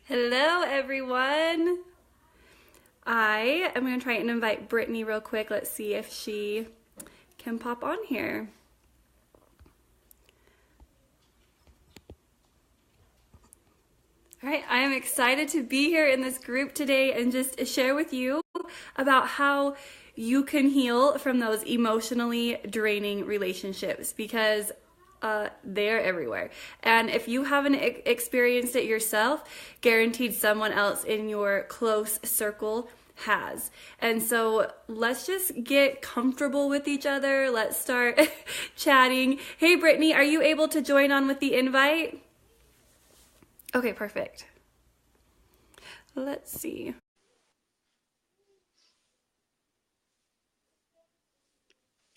Hello, everyone. I am going to try and invite Brittany real quick. Let's see if she can pop on here. All right, I am excited to be here in this group today and just share with you about how you can heal from those emotionally draining relationships because they're everywhere. And if you haven't experienced it yourself, guaranteed someone else in your close circle has. And so let's just get comfortable with each other. Let's start chatting. Hey, Brittany, are you able to join on with the invite? Okay, perfect. Let's see.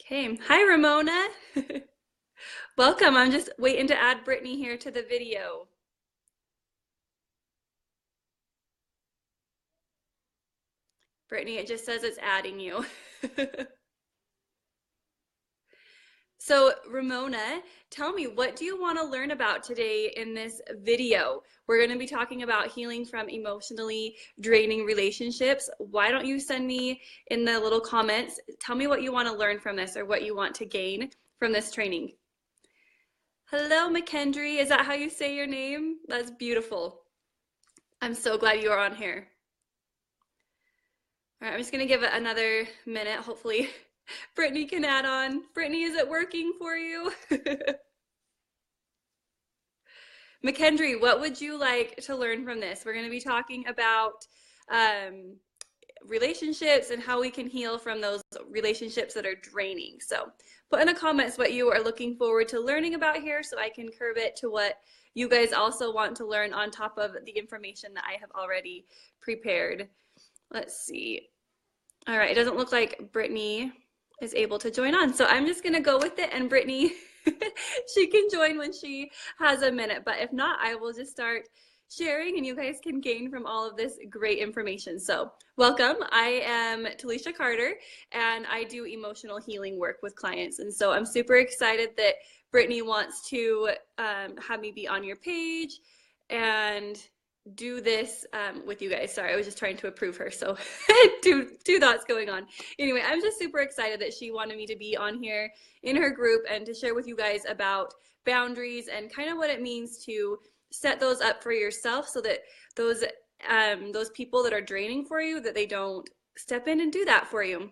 Okay. Hi, Ramona. Welcome. I'm just waiting to add Brittany here to the video. Brittany, it just says it's adding you. So, Ramona, tell me, what do you want to learn about today in this video? We're going to be talking about healing from emotionally draining relationships. Why don't you send me in the little comments, tell me what you want to learn from this or what you want to gain from this training. Hello, McKendry. Is that how you say your name? That's beautiful. I'm so glad you are on here. All right, I'm just going to give it another minute. Hopefully, Brittany can add on. Brittany, is it working for you? McKendry, what would you like to learn from this? We're going to be talking about relationships and how we can heal from those relationships that are draining. So put in the comments what you are looking forward to learning about here so I can curve it to what you guys also want to learn on top of the information that I have already prepared. Let's see. All right, it doesn't look like Brittany is able to join on. So I'm just going to go with it, and Brittany, she can join when she has a minute. But if not, I will just start sharing and you guys can gain from all of this great information. So welcome. I am Talesha Carter and I do emotional healing work with clients. And so I'm super excited that Brittany wants to have me be on your page and do this with you guys. Sorry, I was just trying to approve her. So two thoughts going on. Anyway, I'm just super excited that she wanted me to be on here in her group and to share with you guys about boundaries and kind of what it means to set those up for yourself so that those people that are draining for you, that they don't step in and do that for you.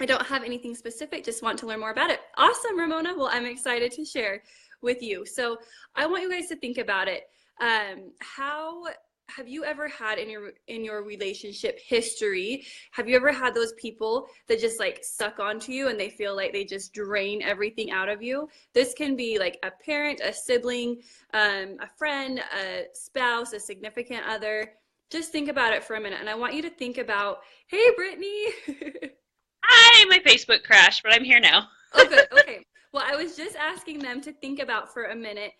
I don't have anything specific, just want to learn more about it. Awesome, Ramona. Well, I'm excited to share with you. So I want you guys to think about it. How have you ever had in your relationship history, have you ever had those people that just like suck onto you and they feel like they just drain everything out of you? This can be like a parent, a sibling, a friend, a spouse, a significant other. Just think about it for a minute. And I want you to think about, hey, Brittany. Hi, my Facebook crashed, but I'm here now. Oh, good. Okay. Well, I was just asking them to think about for a minute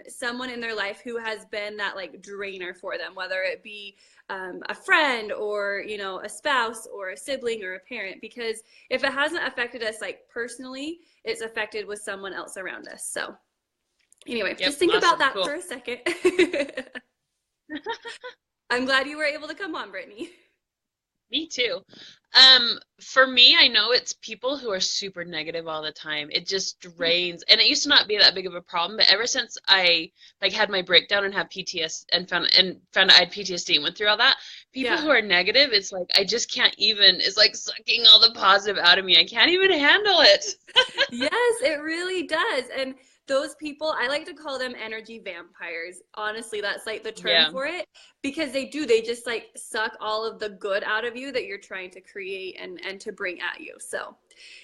someone in their life who has been that like drainer for them, whether it be a friend or, you know, a spouse or a sibling or a parent, because if it hasn't affected us like personally, it's affected with someone else around us. So anyway, just think about that for a second. I'm glad you were able to come on, Brittany. Me too. For me, I know it's people who are super negative all the time. It just drains. And it used to not be that big of a problem, but ever since I like had my breakdown and had PTSD and found I had PTSD and went through all that, people who are negative, it's like I just can't even, it's like sucking all the positive out of me. I can't even handle it. Yes, it really does. And those people, I like to call them energy vampires. Honestly, that's like the term for it, because they just like suck all of the good out of you that you're trying to create and to bring at you. So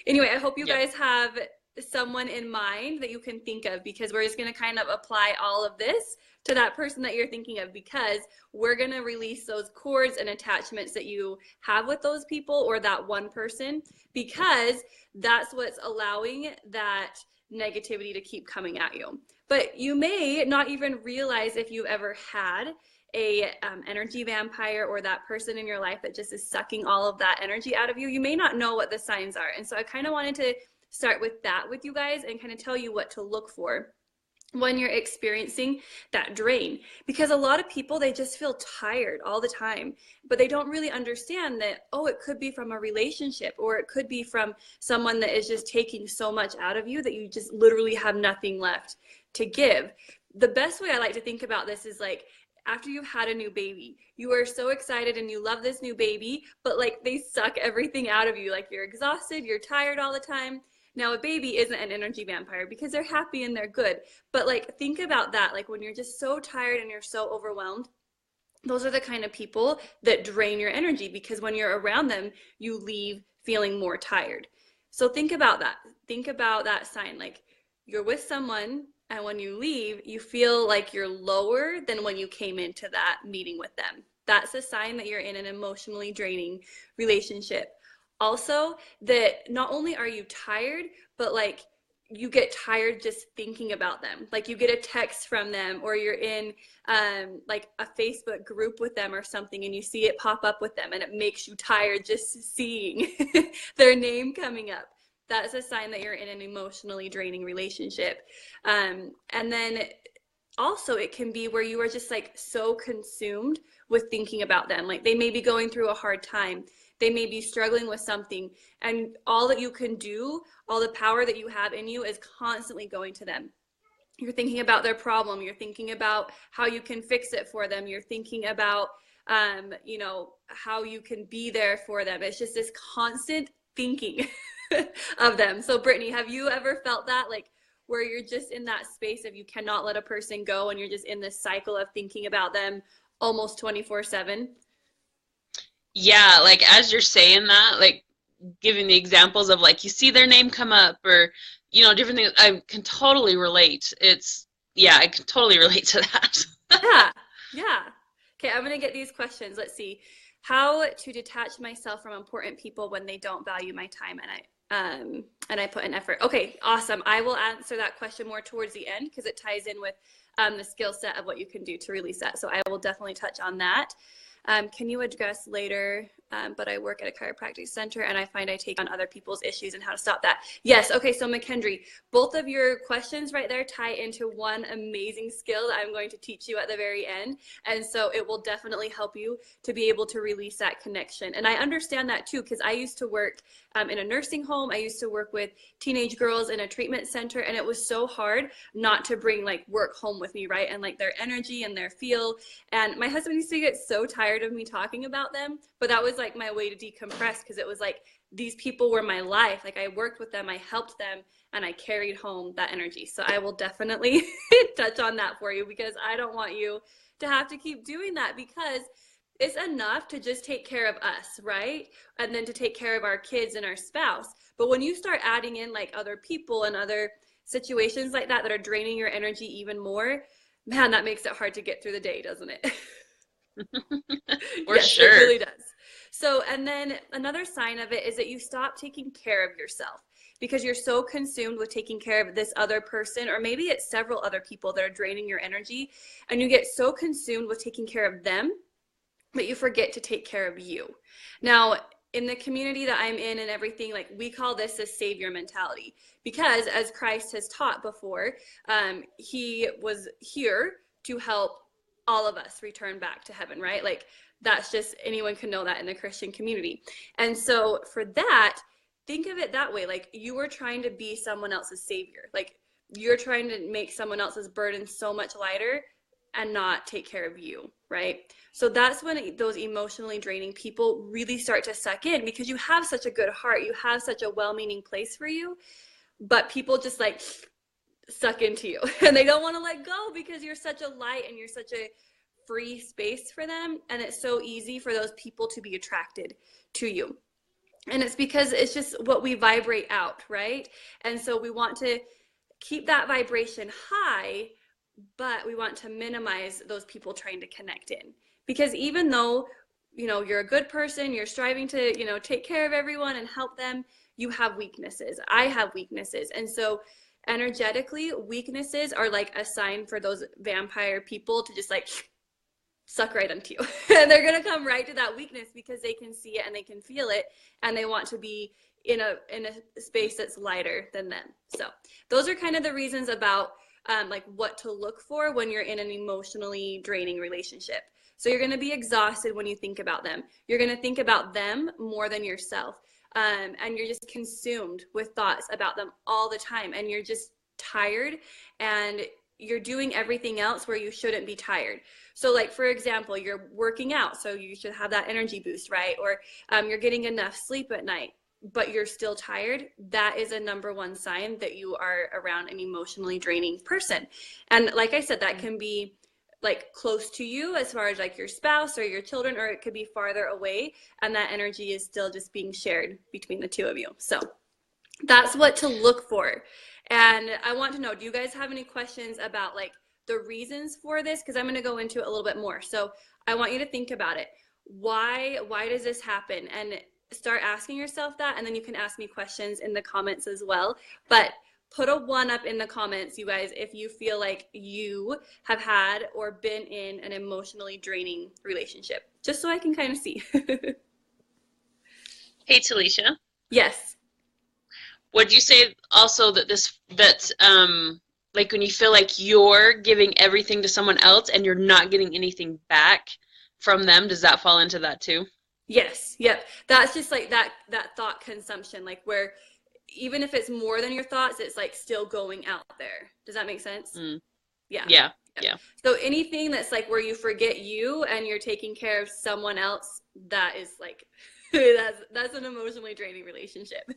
anyway, I hope you guys have someone in mind that you can think of, because we're just going to kind of apply all of this to that person that you're thinking of, because we're going to release those cords and attachments that you have with those people or that one person, because that's what's allowing that negativity to keep coming at you. But you may not even realize if you've ever had a energy vampire or that person in your life that just is sucking all of that energy out of you. You may not know what the signs are. And so I kind of wanted to start with that with you guys and kind of tell you what to look for. when you're experiencing that drain, because a lot of people, they just feel tired all the time, but they don't really understand that, oh, it could be from a relationship, or it could be from someone that is just taking so much out of you that you just literally have nothing left to give. The best way I like to think about this is like, after you've had a new baby, you are so excited and you love this new baby, but like they suck everything out of you. Like you're exhausted, you're tired all the time. Now a baby isn't an energy vampire because they're happy and they're good. But like think about that, like when you're just so tired and you're so overwhelmed, those are the kind of people that drain your energy, because when you're around them, you leave feeling more tired. So think about that. Think about that sign. Like you're with someone, and when you leave, you feel like you're lower than when you came into that meeting with them. That's a sign that you're in an emotionally draining relationship. Also, that not only are you tired, but like you get tired just thinking about them. Like you get a text from them, or you're in like a Facebook group with them or something, and you see it pop up with them, and it makes you tired just seeing their name coming up. That's a sign that you're in an emotionally draining relationship. And then also it can be where you are just like so consumed with thinking about them. Like they may be going through a hard time. They may be struggling with something, and all that you can do, all the power that you have in you is constantly going to them. You're thinking about their problem. You're thinking about how you can fix it for them. You're thinking about, you know, how you can be there for them. It's just this constant thinking of them. So Brittany, have you ever felt that, like where you're just in that space of you cannot let a person go, and you're just in this cycle of thinking about them almost 24/7? Yeah, like as you're saying that, like giving the examples of like you see their name come up, or different things, I can totally relate. Yeah, I can totally relate to that. Yeah, yeah. Okay, I'm gonna get these questions. Let's see. How to detach myself from important people when they don't value my time and I put in effort. Okay, awesome. I will answer that question more towards the end because it ties in with the skill set of what you can do to release that. So I will definitely touch on that. Can you address later, but I work at a chiropractic center and I find I take on other people's issues and how to stop that? Yes. Okay. So McKendry, both of your questions right there tie into one amazing skill that I'm going to teach you at the very end. And so it will definitely help you to be able to release that connection. And I understand that too, because I used to work in a nursing home. I used to work with teenage girls in a treatment center, and it was so hard not to bring like work home with me, right? And like their energy and their feel. And my husband used to get so tired of me talking about them, but that was like my way to decompress, because it was like these people were my life. Like I worked with them, I helped them, and I carried home that energy. So I will definitely touch on that for you, because I don't want you to have to keep doing that, because it's enough to just take care of us, right? And then to take care of our kids and our spouse. But when you start adding in like other people and other situations like that are draining your energy even more, man, that makes it hard to get through the day, doesn't it? For Yes, sure. it really does. So, and then another sign of it is that you stop taking care of yourself, because you're so consumed with taking care of this other person, or maybe it's several other people that are draining your energy, and you get so consumed with taking care of them that you forget to take care of you. Now, in the community that I'm in and everything, like we call this a savior mentality, because as Christ has taught before, he was here to help all of us return back to heaven, right? Like that's just, anyone can know that in the Christian community. And so for that, think of it that way. Like you were trying to be someone else's savior. Like you're trying to make someone else's burden so much lighter and not take care of you, right? So that's when those emotionally draining people really start to suck in, because you have such a good heart, you have such a well-meaning place for you, but people just like suck into you and they don't want to let go, because you're such a light and you're such a free space for them, and it's so easy for those people to be attracted to you. And it's because it's just what we vibrate out, right? And so we want to keep that vibration high, but we want to minimize those people trying to connect in, because even though you're a good person, you're striving to take care of everyone and help them, you have weaknesses. I have weaknesses. And so energetically, weaknesses are like a sign for those vampire people to just like suck right into you. And they're going to come right to that weakness, because they can see it and they can feel it, and they want to be in a space that's lighter than them. So those are kind of the reasons about like what to look for when you're in an emotionally draining relationship. So you're going to be exhausted when you think about them. You're going to think about them more than yourself. And you're just consumed with thoughts about them all the time. And you're just tired and you're doing everything else where you shouldn't be tired. So like, for example, you're working out, so you should have that energy boost, right? Or you're getting enough sleep at night, but you're still tired. That is a number one sign that you are around an emotionally draining person. And like I said, that can be like close to you as far as like your spouse or your children, or it could be farther away, and that energy is still just being shared between the two of you. So that's what to look for. And I want to know, do you guys have any questions about like the reasons for this? Because I'm going to go into it a little bit more. So I want you to think about it. Why does this happen? And start asking yourself that, and then you can ask me questions in the comments as well. But put a 1 up in the comments, you guys, if you feel like you have had or been in an emotionally draining relationship, just so I can kind of see. Hey, Talesha. Yes. Would you say also that that's like when you feel like you're giving everything to someone else and you're not getting anything back from them, does that fall into that too? Yes. Yep. That's just like that thought consumption, like where even if it's more than your thoughts, it's like still going out there. Does that make sense? Yeah. Yeah. Yeah. So anything that's like where you forget you and you're taking care of someone else, that is like, that's an emotionally draining relationship.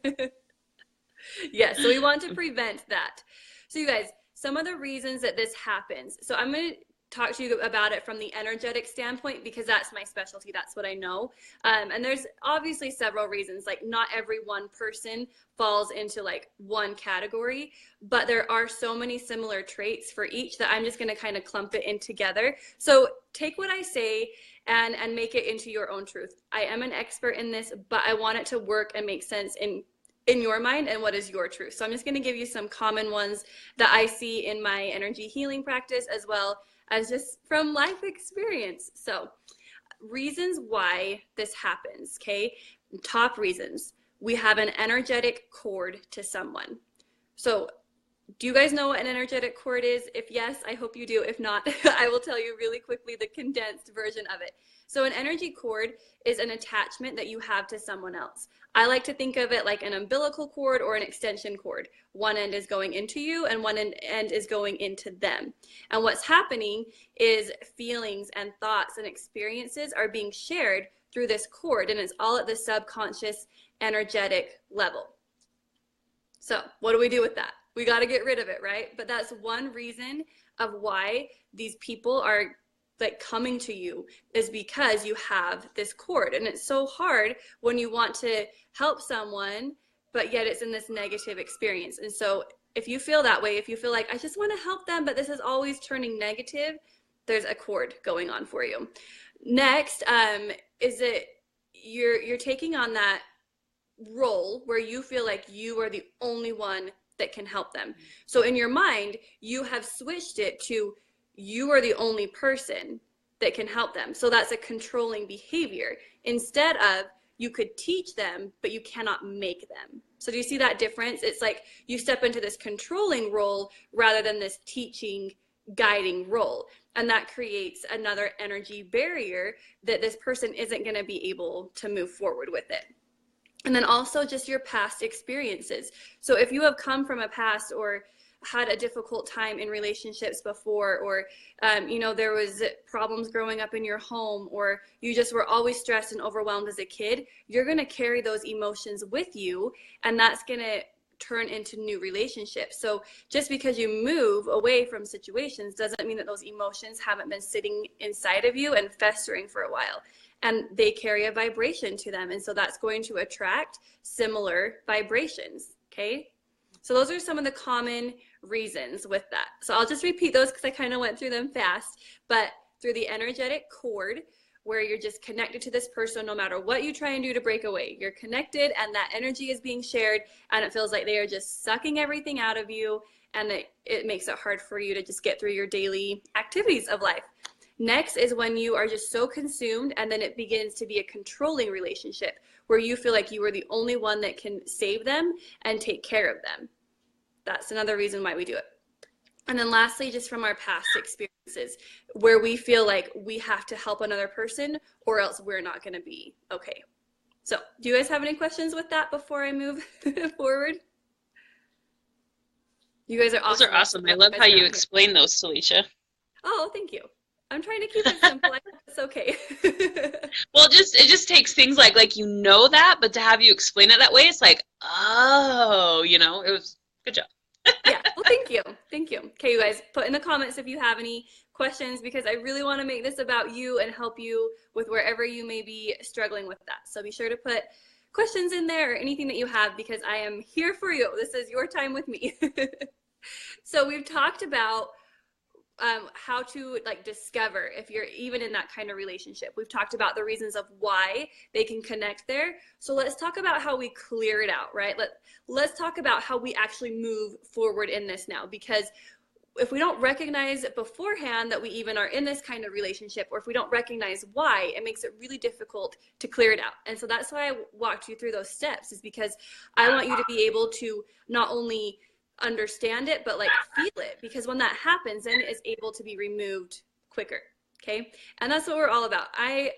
Yes. So we want to prevent that. So you guys, some of the reasons that this happens. So I'm going to talk to you about it from the energetic standpoint because that's my specialty. That's what I know. And there's obviously several reasons. Like not every one person falls into like one category, but there are so many similar traits for each that I'm just going to kind of clump it in together. So take what I say and make it into your own truth. I am an expert in this, but I want it to work and make sense in your mind and what is your truth. So I'm just going to give you some common ones that I see in my energy healing practice as well as just from life experience. So reasons why this happens, okay? Top reasons. We have an energetic cord to someone. So do you guys know what an energetic cord is? If yes, I hope you do. If not, I will tell you really quickly the condensed version of it. So an energy cord is an attachment that you have to someone else. I like to think of it like an umbilical cord or an extension cord. One end is going into you and one end is going into them. And what's happening is feelings and thoughts and experiences are being shared through this cord, and it's all at the subconscious energetic level. So what do we do with that? We got to get rid of it, right? But that's one reason of why these people are like coming to you, is because you have this cord. And it's so hard when you want to help someone, but yet it's in this negative experience. And so if you feel that way, if you feel like I just want to help them, but this is always turning negative, there's a cord going on for you. Next, is that you're taking on that role where you feel like you are the only one that can help them. So in your mind, you have switched it to you are the only person that can help them. So that's a controlling behavior instead of you could teach them, but you cannot make them. So do you see that difference? It's like you step into this controlling role rather than this teaching, guiding role. And that creates another energy barrier that this person isn't going to be able to move forward with it. And then also just your past experiences. So if you have come from a past or had a difficult time in relationships before, or there was problems growing up in your home, or you just were always stressed and overwhelmed as a kid, you're going to carry those emotions with you, and that's going to turn into new relationships. So just because you move away from situations doesn't mean that those emotions haven't been sitting inside of you and festering for a while. And they carry a vibration to them. And so that's going to attract similar vibrations, okay? So those are some of the common reasons with that. So I'll just repeat those because I kind of went through them fast. But through the energetic cord, where you're just connected to this person no matter what you try and do to break away. You're connected and that energy is being shared, and it feels like they are just sucking everything out of you, and it makes it hard for you to just get through your daily activities of life. Next is when you are just so consumed, and then it begins to be a controlling relationship where you feel like you are the only one that can save them and take care of them. That's another reason why we do it. And then lastly, just from our past experiences where we feel like we have to help another person or else we're not going to be okay. So do you guys have any questions with that before I move forward? You guys are awesome. Those are awesome. I love how you explain those, Talesha. Oh, thank you. I'm trying to keep it simple. I hope it's okay. Well, it just takes things like you know that, but to have you explain it that way, it's like, oh, you know, it was good job. Yeah, well, thank you. Thank you. Okay, you guys, put in the comments if you have any questions, because I really want to make this about you and help you with wherever you may be struggling with that. So be sure to put questions in there or anything that you have, because I am here for you. This is your time with me. So we've talked about how to like discover if you're even in that kind of relationship. We've talked about the reasons of why they can connect there. So let's talk about how we clear it out, right? Let's talk about how we actually move forward in this now, because if we don't recognize beforehand that we even are in this kind of relationship, or if we don't recognize why, it makes it really difficult to clear it out. And so that's why I walked you through those steps, is because I want you to be able to not only understand it, but like feel it, because when that happens, then it's able to be removed quicker. Okay. And that's what we're all about. I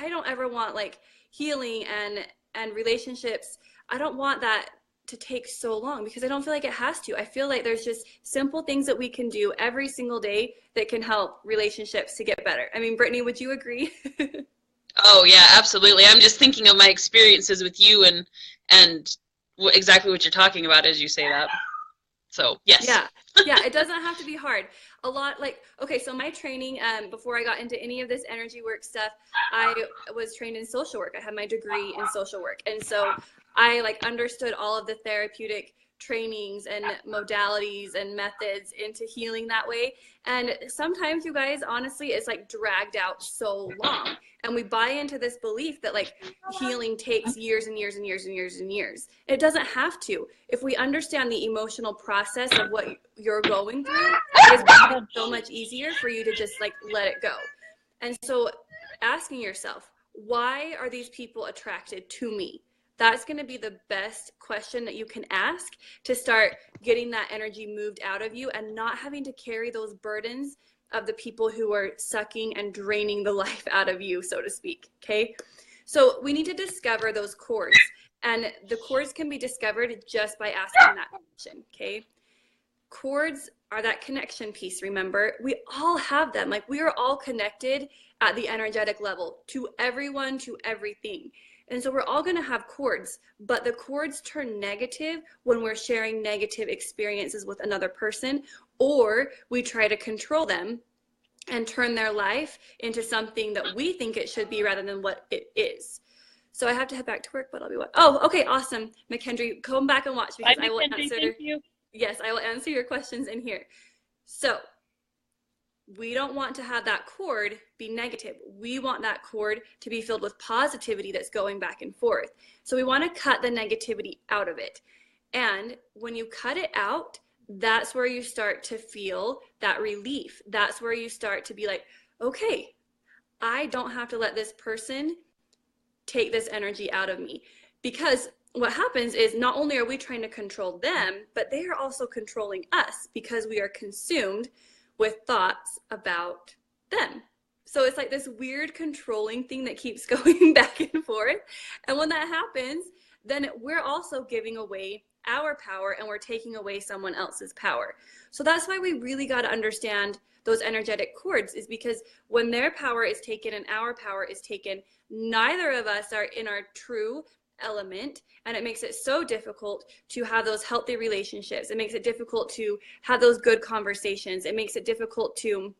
don't ever want like healing and relationships. I don't want that to take so long, because I don't feel like it has to. I feel like there's just simple things that we can do every single day that can help relationships to get better. I mean, Brittany, would you agree? Oh yeah, absolutely. I'm just thinking of my experiences with you and exactly what you're talking about as you say that. So yes. Yeah, it doesn't have to be hard. A lot like, okay, so my training, before I got into any of this energy work stuff, I was trained in social work. I had my degree in social work. And so I like understood all of the therapeutic trainings and modalities and methods into healing that way. And sometimes, you guys, honestly, it's like dragged out so long. And we buy into this belief that like healing takes years and years and years and years and years. It doesn't have to. If we understand the emotional process of what you're going through, it's going to be so much easier for you to just like let it go. And so asking yourself, why are these people attracted to me? That's going to be the best question that you can ask to start getting that energy moved out of you and not having to carry those burdens of the people who are sucking and draining the life out of you, so to speak. Okay. So we need to discover those cords, and the cords can be discovered just by asking that question. Okay. Cords are that connection piece. Remember, we all have them. Like, we are all connected at the energetic level to everyone, to everything. And so we're all going to have cords, but the cords turn negative when we're sharing negative experiences with another person, or we try to control them and turn their life into something that we think it should be rather than what it is. So I have to head back to work, but I'll be what? Oh, okay, awesome. McKendry, come back and watch, because I will answer. Thank you. Yes, I will answer your questions in here. So we don't want to have that cord be negative. We want that cord to be filled with positivity that's going back and forth. So we want to cut the negativity out of it. And when you cut it out, that's where you start to feel that relief. That's where you start to be like, okay, I don't have to let this person take this energy out of me. Because what happens is, not only are we trying to control them, but they are also controlling us, because we are consumed with thoughts about them. So it's like this weird controlling thing that keeps going back and forth. And when that happens, then we're also giving away our power, and we're taking away someone else's power. So that's why we really got to understand those energetic cords, is because when their power is taken and our power is taken, neither of us are in our true element, and it makes it so difficult to have those healthy relationships. It makes it difficult to have those good conversations. It makes it difficult to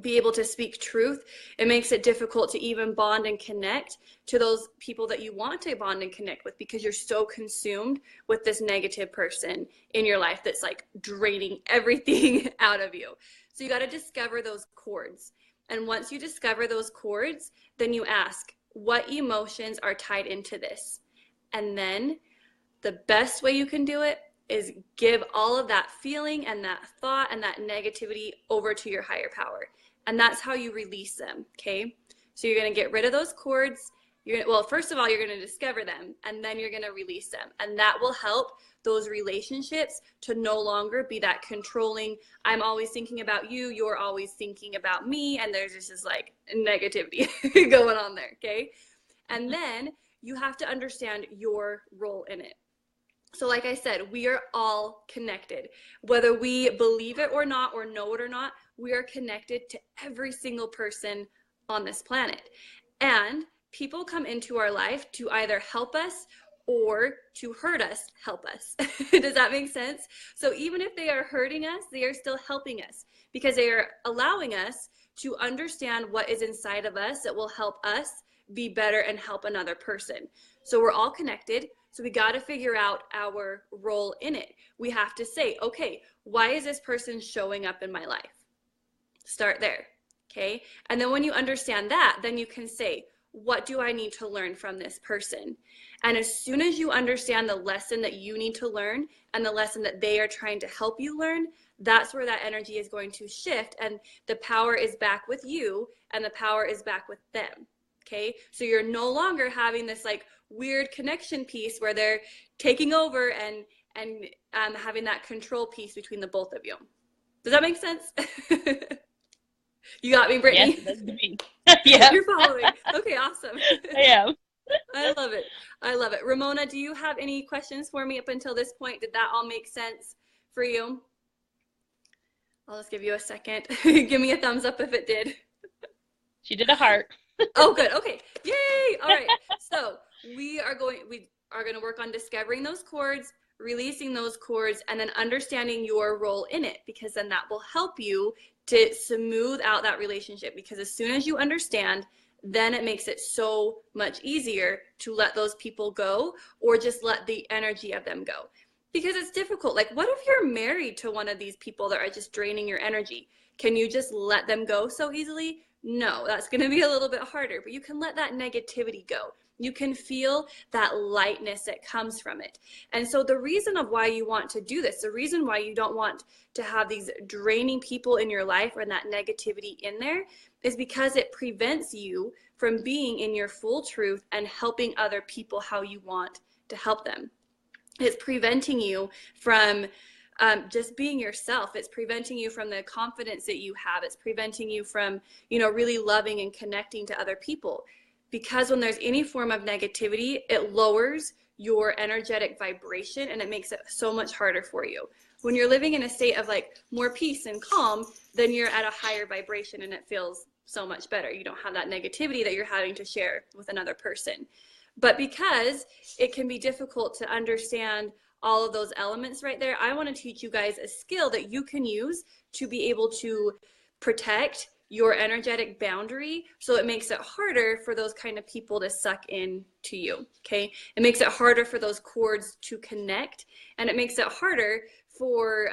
be able to speak truth. It makes it difficult to even bond and connect to those people that you want to bond and connect with, because you're so consumed with this negative person in your life that's like draining everything out of you. So you got to discover those cords. And once you discover those cords, then you ask, what emotions are tied into this? And then the best way you can do it is give all of that feeling and that thought and that negativity over to your higher power. And that's how you release them, okay? So you're going to get rid of those cords, Well, first of all, you're going to discover them, and then you're going to release them. And that will help those relationships to no longer be that controlling, I'm always thinking about you, you're always thinking about me, and there's just this like negativity going on there, okay? And then you have to understand your role in it. So like I said, we are all connected. Whether we believe it or not, or know it or not, we are connected to every single person on this planet. And people come into our life to either help us or to hurt us, help us. Does that make sense? So even if they are hurting us, they are still helping us because they are allowing us to understand what is inside of us that will help us be better and help another person. So we're all connected. So we got to figure out our role in it. We have to say, okay, why is this person showing up in my life? Start there, okay? And then when you understand that, then you can say, what do I need to learn from this person? And as soon as you understand the lesson that you need to learn and the lesson that they are trying to help you learn, that's where that energy is going to shift, and the power is back with you and the power is back with them. Okay, so you're no longer having this like weird connection piece where they're taking over and having that control piece between the both of you. Does that make sense? You got me, Brittany? Yes, that's me. Yeah. You're following. Okay, awesome. I am. I love it. I love it. Ramona, do you have any questions for me up until this point? Did that all make sense for you? I'll just give you a second. Give me a thumbs up if it did. She did a heart. Oh, good. Okay. Yay. All right. So we are going to work on discovering those cords, releasing those cords, and then understanding your role in it, because then that will help you to smooth out that relationship. Because as soon as you understand, then it makes it so much easier to let those people go, or just let the energy of them go. Because it's difficult. Like, what if you're married to one of these people that are just draining your energy? Can you just let them go so easily? No, that's going to be a little bit harder, but you can let that negativity go. You can feel that lightness that comes from it. And so the reason of why you want to do this, the reason why you don't want to have these draining people in your life and that negativity in there, is because it prevents you from being in your full truth and helping other people how you want to help them. It's preventing you from just being yourself. It's preventing you from the confidence that you have. It's preventing you from, really loving and connecting to other people. Because when there's any form of negativity, it lowers your energetic vibration and it makes it so much harder for you. When you're living in a state of like more peace and calm, then you're at a higher vibration and it feels so much better. You don't have that negativity that you're having to share with another person. But because it can be difficult to understand all of those elements right there, I want to teach you guys a skill that you can use to be able to protect your energetic boundary, so it makes it harder for those kind of people to suck in to you, okay? It makes it harder for those cords to connect, and it makes it harder for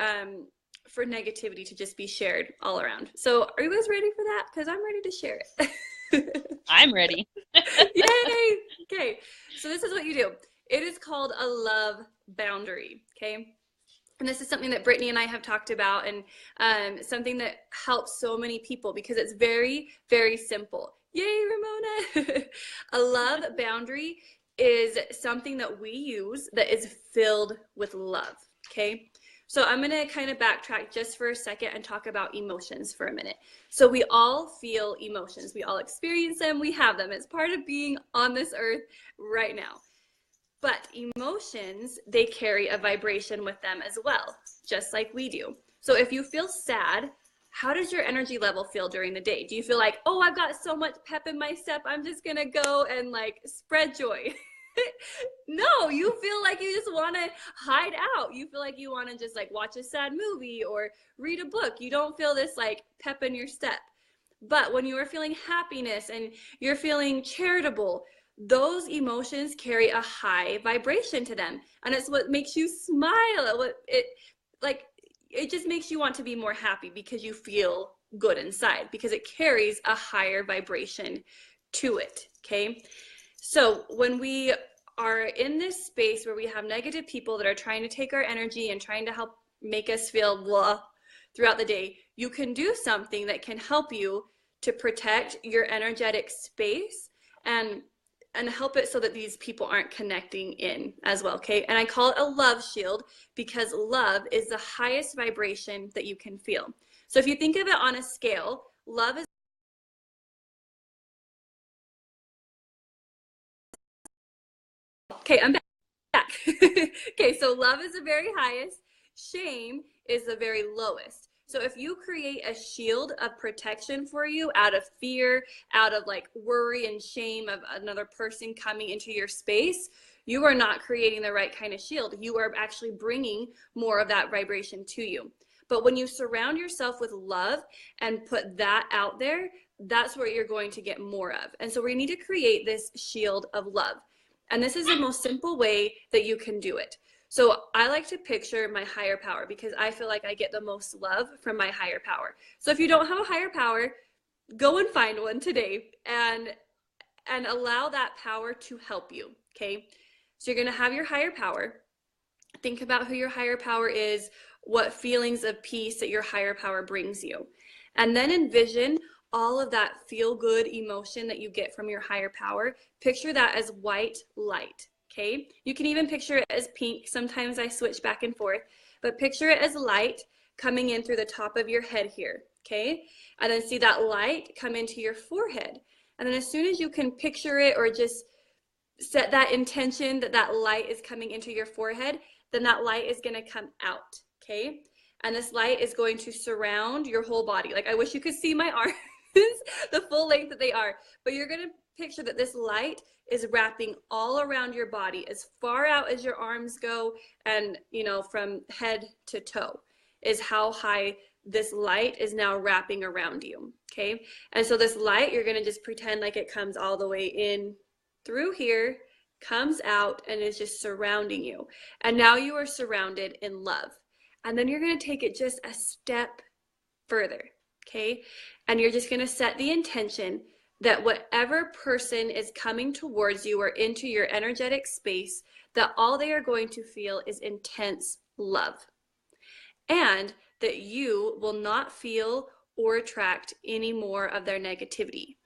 negativity to just be shared all around. So are you guys ready for that? Because I'm ready to share it. I'm ready. Yay! Okay, so this is what you do. It is called a love boundary, okay? And this is something that Brittany and I have talked about, and something that helps so many people because it's very, very simple. Yay, Ramona! A love boundary is something that we use that is filled with love, okay? So I'm going to kind of backtrack just for a second and talk about emotions for a minute. So we all feel emotions. We all experience them. We have them. It's part of being on this earth right now. But emotions, they carry a vibration with them as well, just like we do. So if you feel sad, how does your energy level feel during the day? Do you feel like, oh, I've got so much pep in my step, I'm just going to go and like spread joy? No, you feel like you just want to hide out. You feel like you want to just like watch a sad movie or read a book. You don't feel this like pep in your step. But when you are feeling happiness and you're feeling charitable, those emotions carry a high vibration to them. And it's what makes you smile. It just makes you want to be more happy because you feel good inside, because it carries a higher vibration to it, okay? So when we are in this space where we have negative people that are trying to take our energy and trying to help make us feel blah throughout the day, you can do something that can help you to protect your energetic space. And help it so that these people aren't connecting in as well, okay? And I call it a love shield because love is the highest vibration that you can feel. So if you think of it on a scale, love is, okay, I'm back. Okay, so love is the very highest, shame is the very lowest. So if you create a shield of protection for you out of fear, out of like worry and shame of another person coming into your space, you are not creating the right kind of shield. You are actually bringing more of that vibration to you. But when you surround yourself with love and put that out there, that's where you're going to get more of. And so we need to create this shield of love. And this is the most simple way that you can do it. So I like to picture my higher power because I feel like I get the most love from my higher power. So if you don't have a higher power, go and find one today and allow that power to help you, okay? So you're gonna have your higher power. Think about who your higher power is, what feelings of peace that your higher power brings you. And then envision all of that feel-good emotion that you get from your higher power. Picture that as white light. Okay, you can even picture it as pink. Sometimes I switch back and forth, but picture it as light coming in through the top of your head here, okay? And then see that light come into your forehead. And then as soon as you can picture it or just set that intention that that light is coming into your forehead, then that light is gonna come out, okay? And this light is going to surround your whole body. Like I wish you could see my arms, the full length that they are, but you're gonna picture that this light is wrapping all around your body as far out as your arms go, and you know, from head to toe is how high this light is now wrapping around you, okay? And so this light, you're gonna just pretend like it comes all the way in through here, comes out, and is just surrounding you. And now you are surrounded in love. And then you're gonna take it just a step further, okay? And you're just gonna set the intention that whatever person is coming towards you or into your energetic space, that all they are going to feel is intense love. And that you will not feel or attract any more of their negativity.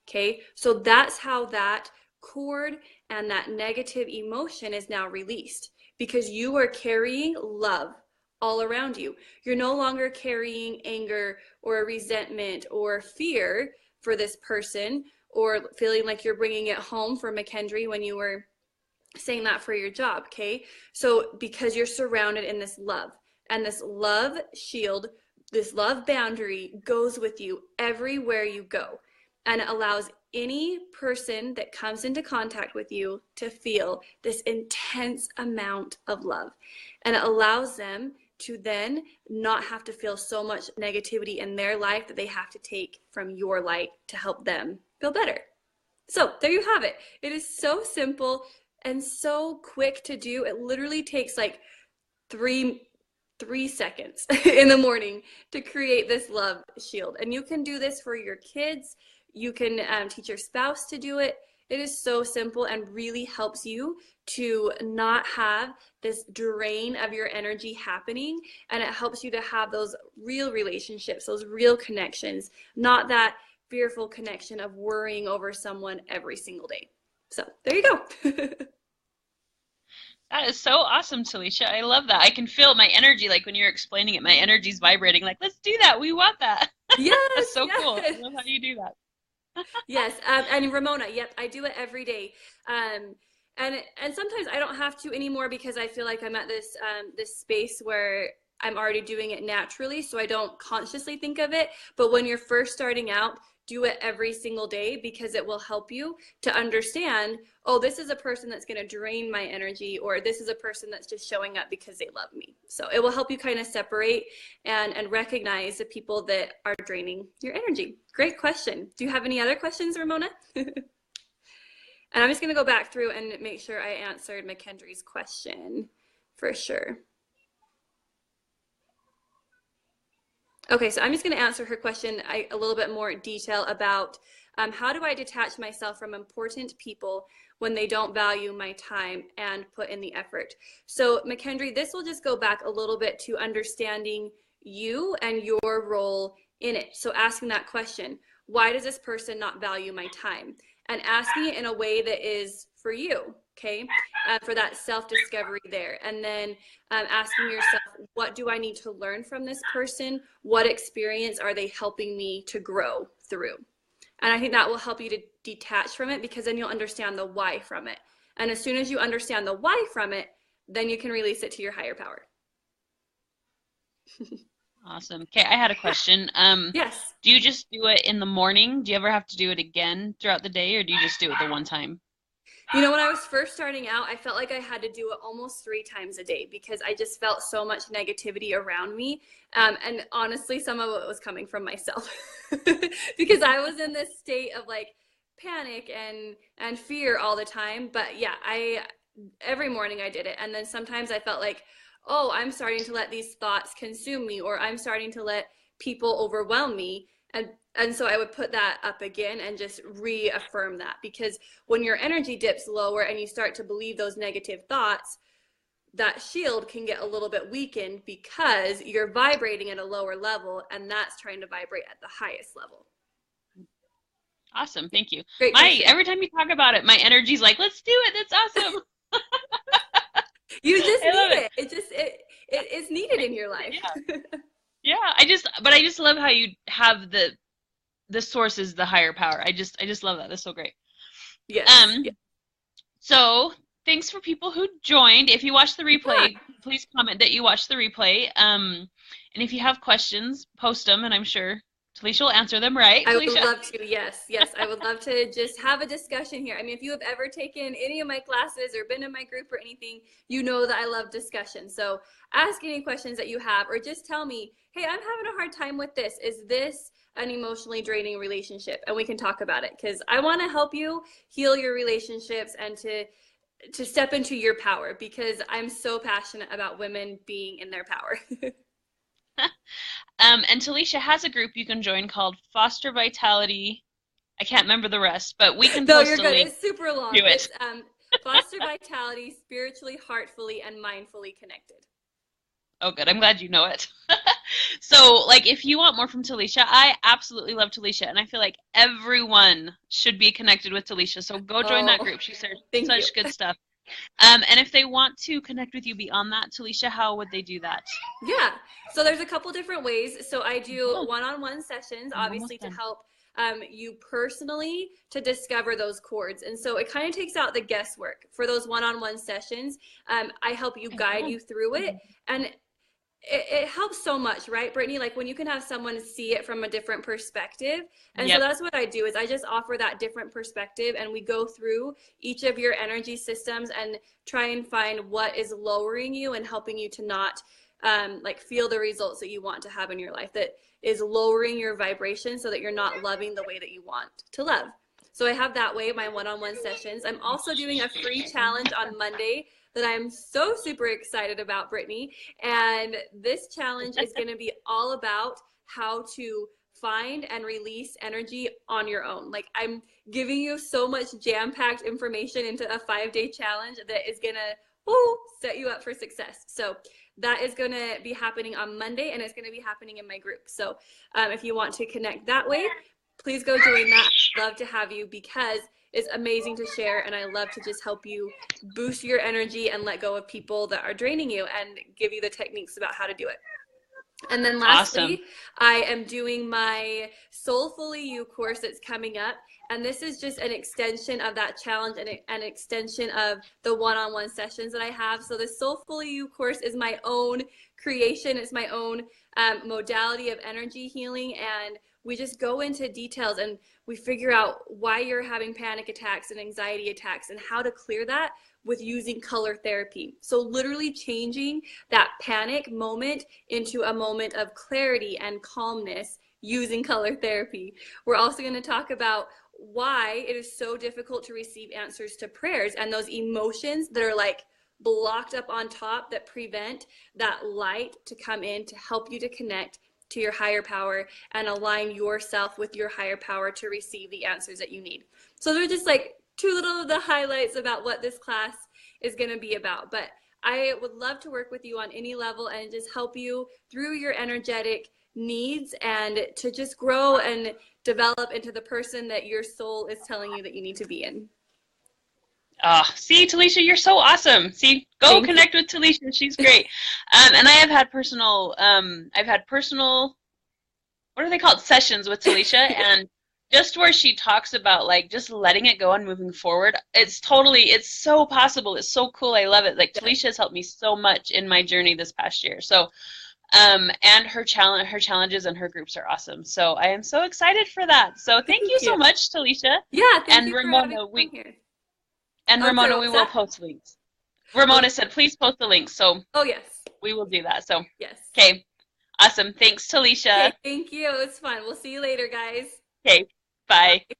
Okay, so that's how that cord and that negative emotion is now released, because you are carrying love all around you. You're no longer carrying anger or resentment or fear for this person, or feeling like you're bringing it home for McKendry when you were saying that for your job, okay? So because you're surrounded in this love, and this love shield, this love boundary goes with you everywhere you go, and it allows any person that comes into contact with you to feel this intense amount of love, and it allows them to then not have to feel so much negativity in their life that they have to take from your light to help them feel better. So there you have it. It is so simple and so quick to do. It literally takes like three seconds in the morning to create this love shield. And you can do this for your kids. You can teach your spouse to do it. It is so simple and really helps you to not have this drain of your energy happening. And it helps you to have those real relationships, those real connections, not that fearful connection of worrying over someone every single day. So there you go. That is so awesome, Talesha. I love that. I can feel my energy, like when you're explaining it, my energy's vibrating, like, let's do that. We want that. Yes, That's so yes. cool. I love how you do that. Yes, and Ramona, yep, I do it every day. And sometimes I don't have to anymore because I feel like I'm at this this space where I'm already doing it naturally, so I don't consciously think of it. But when you're first starting out, do it every single day, because it will help you to understand, oh, this is a person that's going to drain my energy, or this is a person that's just showing up because they love me. So it will help you kind of separate and recognize the people that are draining your energy. Great question. Do you have any other questions, Ramona? And I'm just going to go back through and make sure I answered McKendry's question for sure. Okay, so I'm just going to answer her question a little bit more detail about how do I detach myself from important people when they don't value my time and put in the effort. So McKendry, this will just go back a little bit to understanding you and your role in it. So asking that question, why does this person not value my time? and asking it in a way that is for you, okay? For that self-discovery there. And then asking yourself, what do I need to learn from this person? What experience are they helping me to grow through? And I think that will help you to detach from it, because then you'll understand the why from it. And as soon as you understand the why from it, then you can release it to your higher power. Awesome. Okay, I had a question. Yes. Do you just do it in the morning? Do you ever have to do it again throughout the day, or do you just do it the one time? You know, when I was first starting out, I felt like I had to do it almost 3 times a day, because I just felt so much negativity around me. And honestly, some of it was coming from myself because I was in this state of like panic and fear all the time. But yeah, every morning I did it. And then sometimes I felt like, oh, I'm starting to let these thoughts consume me, or I'm starting to let people overwhelm me. And so I would put that up again and just reaffirm that, because when your energy dips lower and you start to believe those negative thoughts, that shield can get a little bit weakened because you're vibrating at a lower level, and that's trying to vibrate at the highest level. Awesome. Thank you. Great question. Every time you talk about it, my energy's like, let's do it. That's awesome. You just need it. It is needed in your life. Yeah. Yeah, I just love how you have the source is the higher power. I just love that. That's so great. Yes. So thanks for people who joined. If you watch the replay, please comment that you watched the replay. And if you have questions, post them, and I'm sure Talesha will answer them, right? I would Talesha? love to. Yes. I would love to just have a discussion here. I mean, if you have ever taken any of my classes or been in my group or anything, you know that I love discussion. So ask any questions that you have, or just tell me, hey, I'm having a hard time with this. Is this an emotionally draining relationship? And we can talk about it, because I want to help you heal your relationships and to step into your power, because I'm so passionate about women being in their power. And Talesha has a group you can join called Foster Vitality. I can't remember the rest, but we can post a link. It's super long. Do it. It's Foster Vitality, Spiritually, Heartfully, and Mindfully Connected. Oh, good. I'm glad you know it. So, like, if you want more from Talesha, I absolutely love Talesha, and I feel like everyone should be connected with Talesha. So go join that group. She shares such good stuff. And if they want to connect with you beyond that, Talesha, how would they do that? Yeah. So there's a couple different ways. So I do one-on-one sessions, obviously, to help you personally to discover those chords. And so it kind of takes out the guesswork for those one-on-one sessions. I help you guide you through it. And it helps so much, right, Brittany? Like when you can have someone see it from a different perspective. And so that's what I do, is I just offer that different perspective, and we go through each of your energy systems and try and find what is lowering you and helping you to not like feel the results that you want to have in your life, that is lowering your vibration so that you're not loving the way that you want to love. So I have that way, my one-on-one sessions. I'm also doing a free challenge on Monday that I'm so super excited about, Brittany. And this challenge is going to be all about how to find and release energy on your own. Like, I'm giving you so much jam-packed information into a 5-day challenge that is going to set you up for success. So that is going to be happening on Monday, and it's going to be happening in my group. So if you want to connect that way, please go join that. I'd love to have you, because it's amazing to share, and I love to just help you boost your energy and let go of people that are draining you, and give you the techniques about how to do it. And then lastly, I am doing my Soulfully You course that's coming up. And this is just an extension of that challenge and an extension of the one-on-one sessions that I have. So the Soulfully You course is my own creation. It's my own modality of energy healing. And we just go into details, and we figure out why you're having panic attacks and anxiety attacks, and how to clear that with using color therapy. So literally changing that panic moment into a moment of clarity and calmness using color therapy. We're also going to talk about why it is so difficult to receive answers to prayers, and those emotions that are like blocked up on top that prevent that light to come in to help you to connect to your higher power and align yourself with your higher power to receive the answers that you need. So they're just like two little of the highlights about what this class is going to be about. But I would love to work with you on any level and just help you through your energetic needs, and to just grow and develop into the person that your soul is telling you that you need to be in. See, Talesha, you're so awesome. See, go connect with Talesha. She's great. And I have had personal, what are they called? Sessions with Talesha, and just where she talks about like just letting it go and moving forward. It's so possible. It's so cool. I love it. Like Talesha has helped me so much in my journey this past year. So, and her challenges and her groups are awesome. So I am so excited for that. So thank you so much, Talesha. Yeah, thank you Ramona, for having me here. And Ramona, we will post links. Ramona said, please post the links. So yes, we will do that. So yes. Okay. Awesome. Thanks, Talesha. Okay, thank you. It was fun. We'll see you later, guys. Okay. Bye. Bye.